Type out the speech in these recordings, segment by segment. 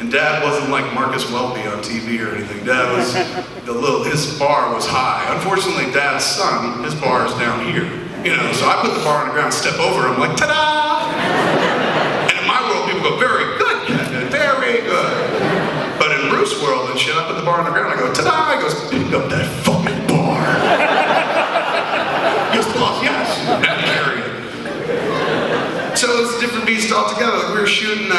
And Dad wasn't like Marcus Welby on TV or anything. Dad was, his bar was high. Unfortunately, Dad's son, his bar is down here. You know, so I put the bar on the ground, step over, I'm like, ta-da! And in my world, people go, very good, Kevin, very good. But in Bruce world and shit, I put the bar on the ground, I go, ta-da! He goes, pick up that fucking bar. He goes, boss, yes. And carry it. So it's a different beast altogether. Like we were shooting,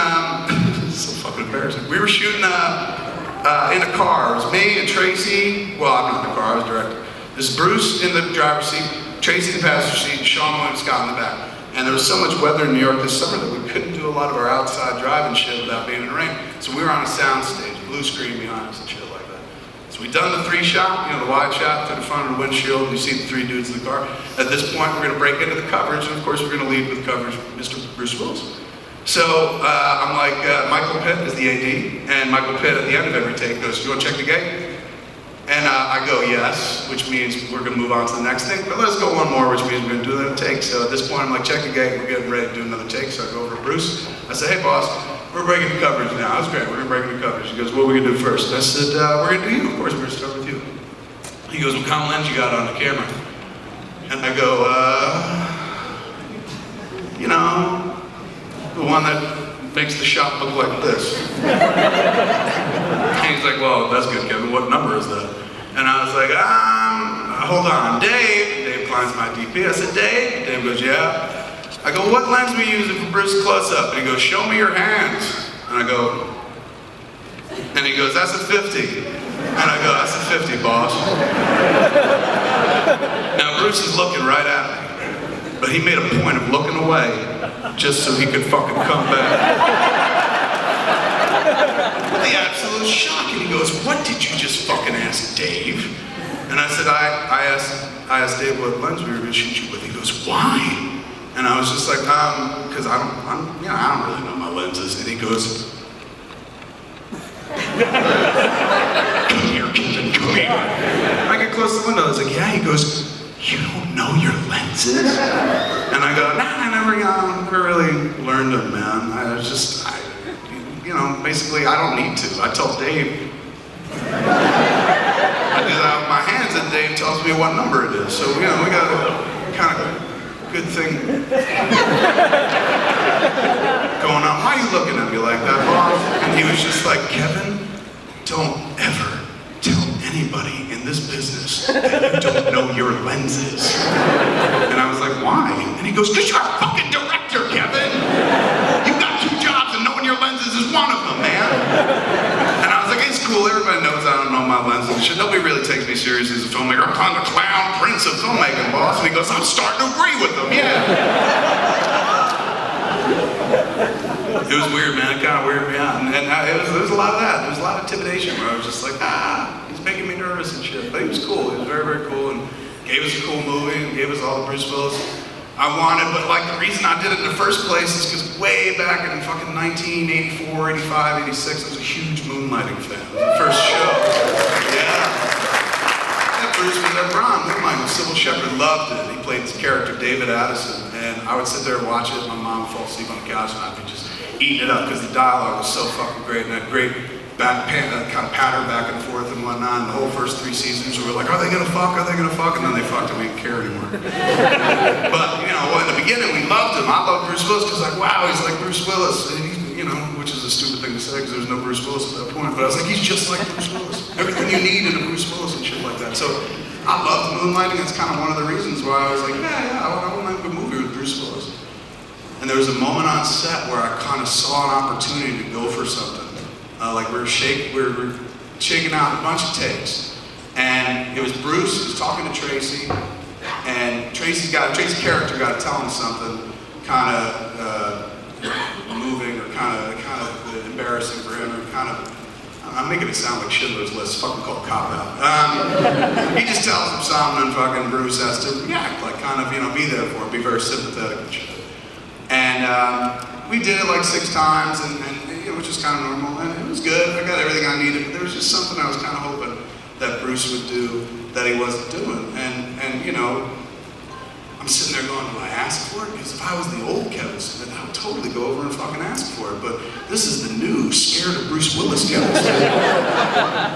so fucking embarrassing. We were shooting in a car. It was me and Tracy. Well, I'm not in the car, I was director. There's Bruce in the driver's seat, Tracy in the passenger seat, Sean and Scott in the back. And there was so much weather in New York this summer that we couldn't do a lot of our outside driving shit without being in the rain. So we were on a sound stage, blue screen behind us and shit like that. So we done the 3 shot, you know, the wide shot to the front of the windshield, and you see the 3 dudes in the car. At this point, we're gonna break into the coverage, and of course, we're gonna lead with coverage, Mr. Bruce Willis. So I'm like, Michael Pitt is the AD, and Michael Pitt at the end of every take goes, you wanna check the gate? And I go, yes, which means we're gonna move on to the next thing, but let's go one more, which means we're gonna do another take. So at this point, I'm like, check the gate, we're getting ready to do another take. So I go over to Bruce, I say, hey boss, we're breaking the coverage now. That's great, we're gonna break the coverage. He goes, what are we gonna do first? I said, we're gonna do you, of course, we're gonna start with you. He goes, what kind of lens you got on the camera? And I go, you know, the one that makes the shot look like this. And he's like, well, that's good, Kevin, what number is that? And I was like, hold on, Dave climbs my DP. I said, Dave goes, yeah. I go, what lens are we using for Bruce close-up? And he goes, show me your hands. And I go, and he goes, that's a 50. And I go, that's a 50, boss. Now Bruce is looking right at me, but he made a point of looking away just so he could fucking come back. The absolute shock, and he goes, what did you just fucking ask Dave? And I said, I asked Dave what lens we were gonna shoot you with. He goes, why? And I was just like, because I don't really know my lenses. And he goes, come here, Kevin, come here. I get close to the window, I was like, yeah. He goes, you don't know your lenses? And I go, nah, I never really learned them, man. I was just, you know, basically, I don't need to. I tell Dave. I do that with my hands, and Dave tells me what number it is. So, you know, we got a kind of good thing going on. Why are you looking at me like that, boss? And he was just like, Kevin, don't ever tell anybody in this business that you don't know your lenses. And I was like, why? And he goes, because you're a fucking director, Kevin. You got 2 jobs and knowing your lenses is one of them, man. And I was like, it's cool, everybody knows I don't know my lenses. Shit, nobody really takes me seriously as a filmmaker. I'm kind of the clown prince of filmmaking, boss. And he goes, I'm starting to agree with them, yeah. It was weird, man. It kind of weirded me out. And there was a lot of that. There was a lot of intimidation where I was just like, he's making me nervous and shit. But he was cool. He was very, very cool, and gave us a cool movie and gave us all the Bruce Willis I wanted. But like the reason I did it in the first place is because way back in fucking 1984, 85, 86, I was a huge moonlighting fan. It was the first show. Yeah. That Bruce was at Ron, moonlighting. Sybil Shepherd loved it. He played this character, David Addison, and I would sit there and watch it. My mom would fall asleep on the couch, and I'd be just eating it up because the dialogue was so fucking great, and that great back kind of pattern back and forth and whatnot. And the whole first 3 seasons we were like, are they gonna fuck? Are they gonna fuck? And then they fucked and we didn't care anymore. But you know, in the beginning we loved him. I loved Bruce Willis because like, wow, he's like Bruce Willis. And he, you know, which is a stupid thing to say because there was no Bruce Willis at that point. But I was like, he's just like Bruce Willis. Everything you need in a Bruce Willis and shit like that. So I loved moonlighting. That's kind of one of the reasons why I was like, yeah, I want to make a movie with Bruce Willis. And there was a moment on set where I kind of saw an opportunity to go for something. Like we were shaking out a bunch of takes, and it was Bruce who was talking to Tracy, and Tracy's character got to tell him something kind of moving or kind of embarrassing for him, or kind of, I'm making it sound like Schindler's List, fucking called Cop Out. He just tells him something, and fucking Bruce has to react, like kind of, you know, be there for him, be very sympathetic and shit. And we did it like 6 times, and which is kind of normal, and it was good. I got everything I needed, but there was just something I was kind of hoping that Bruce would do that he wasn't doing. And you know, I'm sitting there going, do I ask for it? Because if I was the old Kevin Smith, I would totally go over and fucking ask for it. But this is the new scared of Bruce Willis, Kevin.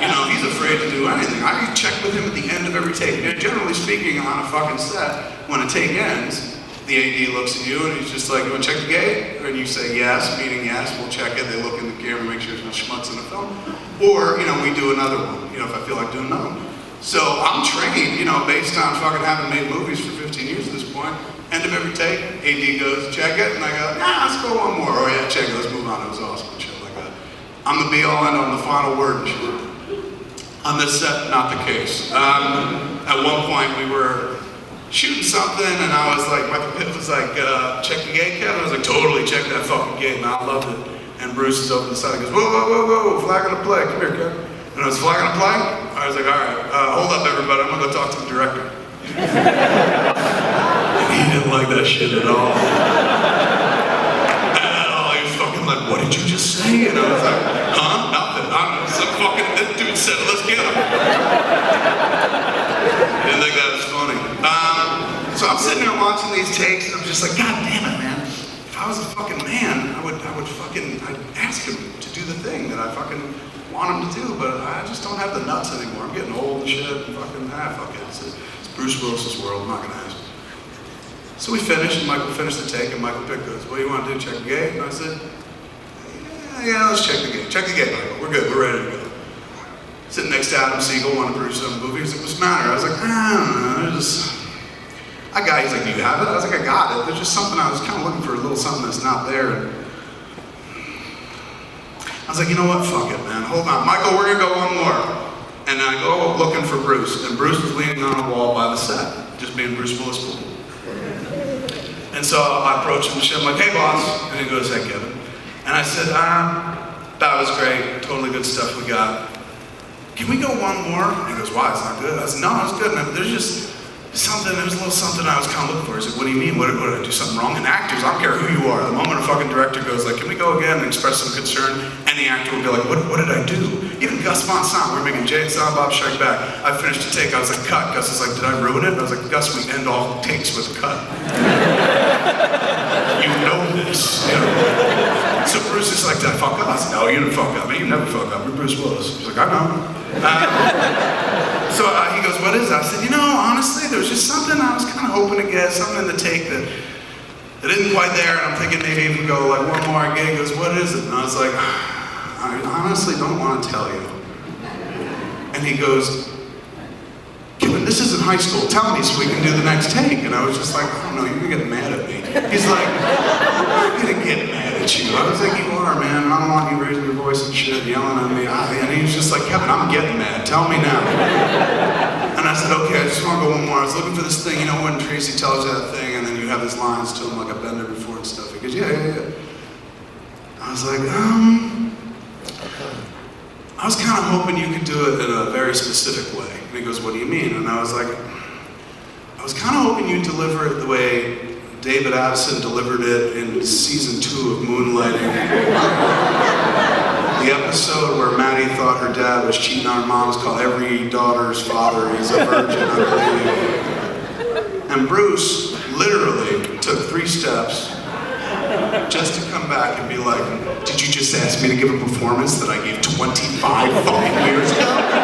You know, he's afraid to do anything. I check with him at the end of every take. You know, generally speaking, on a fucking set, when a take ends, the AD looks at you and he's just like, you want to check the gate? And you say yes, meaning yes, we'll check it. They look in the camera, make sure there's no schmutz in the film. Or, you know, we do another one, you know, if I feel like doing another one. So I'm trained, you know, based on fucking having made movies for 15 years at this point. End of every take, AD goes, check it, and I go, nah, let's go one more. Oh yeah, check it, let's move on, it was awesome, and shit like that. I'm the be-all end on the final word and shit. On this set, not the case. At one point, we were shooting something, and I was like, Michael Pitt was like, check the gate, Kevin? I was like, totally, check that fucking gate, man, I loved it. And Bruce is over the side, he goes, whoa, whoa, whoa, whoa, flag on the play, come here, Kevin. And I was flag on the play? I was like, all right, hold up, everybody, I'm gonna go talk to the director. He didn't like that shit at all. At all. He was fucking like, what did you just say? And I was like, huh? Nothing. I don't know. Some fucking, this dude said, let's get him. Didn't think that was funny. So I'm sitting there watching these takes and I'm just like, God damn it, man. If I was a fucking man, I'd ask him to do the thing that I fucking want him to do, but I just don't have the nuts anymore. I'm getting old and shit and fucking, fuck it. It's Bruce Willis's world, I'm not gonna ask. So we finished, and Michael finished the take, and Michael Pitt goes, what do you want to do, check the gate? And I said, yeah, let's check the gate. Check the gate, Michael, we're good, we're ready to go. Sitting next to Adam Siegel, one of Bruce's movie, he's like, what's the matter? I was like, I don't know, I got it. He's like, do you have it? I was like, I got it. There's just something, I was kind of looking for a little something that's not there. And I was like, you know what, fuck it, man, hold on. Michael, we're gonna go one more. And I go looking for Bruce, and Bruce was leaning on a wall by the set, just being Bruce Willis. And so I approached him and shit, I'm like, hey boss, and he goes, hey Kevin. And I said, that was great, totally good stuff we got. Can we go one more? And he goes, why, it's not good? I said, no, it's good, man. There's just something, there was a little something I was kind of looking for. He's like, what do you mean? What did I do something wrong? And actors, I don't care who you are, the moment a fucking director goes like, can we go again and express some concern? And the actor will be like, what did I do? Even Gus Van Sant, we were making Jay and Silent Bob Strike Back. I finished the take, I was like, cut. Gus was like, did I ruin it? And I was like, Gus, we end all takes with a cut. You know this, you know. So Bruce is like, did I fuck up? I said, no, you didn't fuck up. You never fuck up. You're Bruce Willis. He's like, I know. So he goes, what is that? I said, you know, honestly, there was just something I was kind of hoping to get, something in the take that isn't quite there, and I'm thinking maybe even go like one more again. He goes, what is it? And I was like, I honestly don't want to tell you. And he goes, Kevin, this isn't high school. Tell me so we can do the next take. And I was just like, I don't know, you're gonna get mad at me. He's like, I'm gonna get mad at you. I was like, you are, man. I don't want you raising your voice and shit, yelling at me. And he was just like, Kevin, I'm getting mad. Tell me now. And I said, okay, I just want to go one more. I was looking for this thing, you know, when Tracy tells you that thing, and then you have his lines to him like I've been there before and stuff. He goes, yeah. I was like, I was kind of hoping you could do it in a very specific way. And he goes, what do you mean? And I was like, I was kind of hoping you'd deliver it the way David Addison delivered it in season 2 of Moonlighting. The episode where Maddie thought her dad was cheating on her mom was called Every Daughter's Father is a Virgin, I believe. And Bruce literally took 3 steps just to come back and be like, did you just ask me to give a performance that I gave 25 fucking years ago?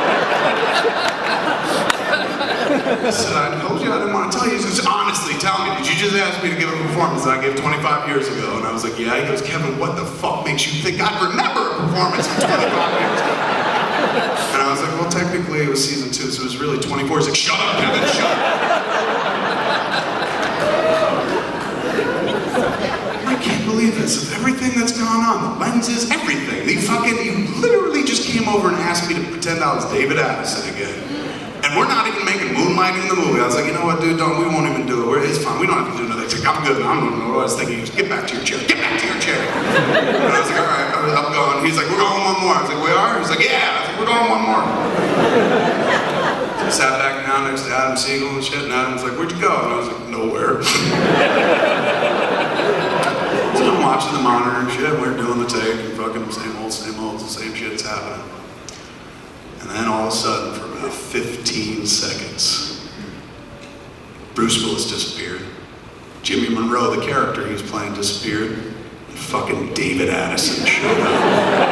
I said, I told you I didn't want to tell you. He says, honestly, tell me, did you just ask me to give a performance that I gave 25 years ago? And I was like, yeah. He goes, Kevin, what the fuck makes you think I'd remember a performance from 25 years ago? And I was like, well, technically it was season 2, so it was really 24. He's like, shut up, Kevin, shut up. I can't believe this. Of everything that's gone on, the lenses, everything. You literally just came over and asked me to pretend I was David Addison again. And we're not even making Moonlighting in the movie. I was like, you know what, dude, we won't even do it. It's fine, we don't have to do another take. I'm good, I don't know what I was thinking. Get back to your chair, get back to your chair. And I was like, all right, I'm going. He's like, we're going one more. I was like, we are? He's like, yeah. I was like, we're going one more. So I sat back down next to Adam Siegel and shit, and Adam's like, where'd you go? And I was like, nowhere. So I'm watching the monitor and shit, and we're doing the take, and fucking same old, the same shit's happening. And then all of a sudden, for about 15 seconds, Bruce Willis disappeared. Jimmy Monroe, the character he was playing, disappeared. And fucking David Addison showed up.